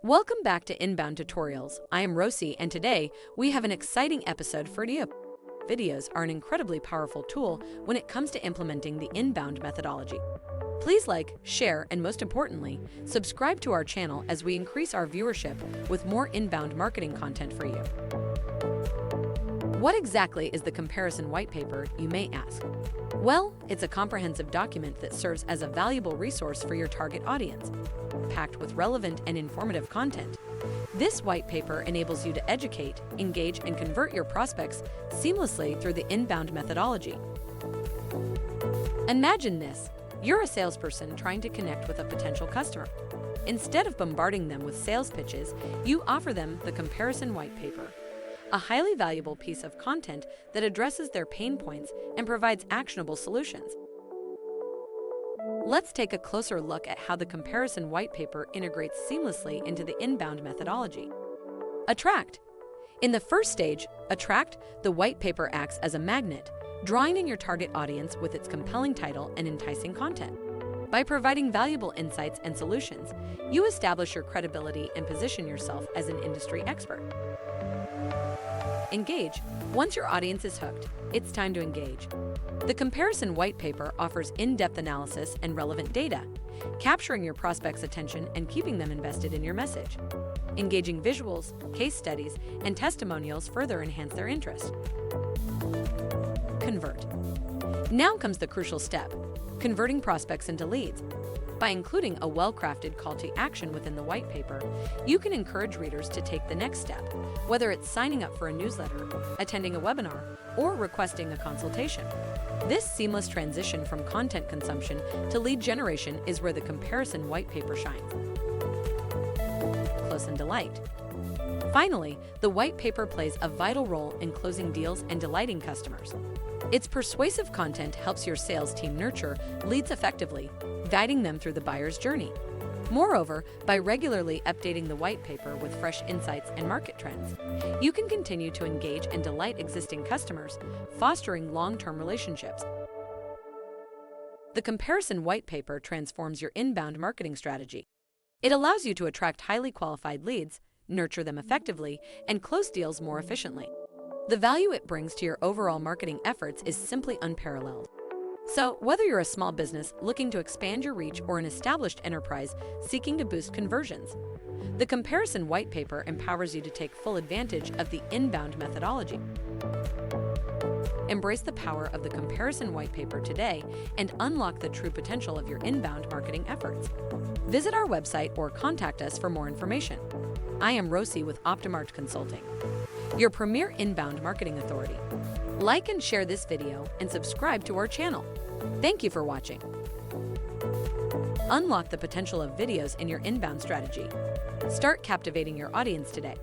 Welcome back to Inbound Tutorials. I am Rosie, and today we have an exciting episode for you. Videos are an incredibly powerful tool when it comes to implementing the inbound methodology. Please like, share, and most importantly, subscribe to our channel as we increase our viewership with more inbound marketing content for you. What exactly is the Comparison Whitepaper, you may ask? Well, it's a comprehensive document that serves as a valuable resource for your target audience, packed with relevant and informative content. This white paper enables you to educate, engage, and convert your prospects seamlessly through the inbound methodology. Imagine this. You're a salesperson trying to connect with a potential customer. Instead of bombarding them with sales pitches, you offer them the Comparison Whitepaper, a highly valuable piece of content that addresses their pain points and provides actionable solutions. Let's take a closer look at how the Comparison Whitepaper integrates seamlessly into the inbound methodology. Attract. In the first stage, Attract, the white paper acts as a magnet, drawing in your target audience with its compelling title and enticing content. By providing valuable insights and solutions, you establish your credibility and position yourself as an industry expert. Engage. Once your audience is hooked, it's time to engage. The Comparison Whitepaper offers in-depth analysis and relevant data, capturing your prospects' attention and keeping them invested in your message. Engaging visuals, case studies, and testimonials further enhance their interest. Convert. Now comes the crucial step, converting prospects into leads. By including a well-crafted call to action within the white paper, you can encourage readers to take the next step, whether it's signing up for a newsletter, attending a webinar, or requesting a consultation. This seamless transition from content consumption to lead generation is where the Comparison Whitepaper shines. Close and delight. Finally, the white paper plays a vital role in closing deals and delighting customers. Its persuasive content helps your sales team nurture leads effectively, guiding them through the buyer's journey. Moreover, by regularly updating the white paper with fresh insights and market trends, you can continue to engage and delight existing customers, fostering long-term relationships. The Comparison Whitepaper transforms your inbound marketing strategy. It allows you to attract highly qualified leads, nurture them effectively, and close deals more efficiently. The value it brings to your overall marketing efforts is simply unparalleled. So, whether you're a small business looking to expand your reach or an established enterprise seeking to boost conversions, the Comparison Whitepaper empowers you to take full advantage of the inbound methodology. Embrace the power of the Comparison Whitepaper today and unlock the true potential of your inbound marketing efforts. Visit our website or contact us for more information. I am Rosie with Optimart Consulting, your premier inbound marketing authority. Like and share this video and subscribe to our channel. Thank you for watching. Unlock the potential of videos in your inbound strategy. Start captivating your audience today.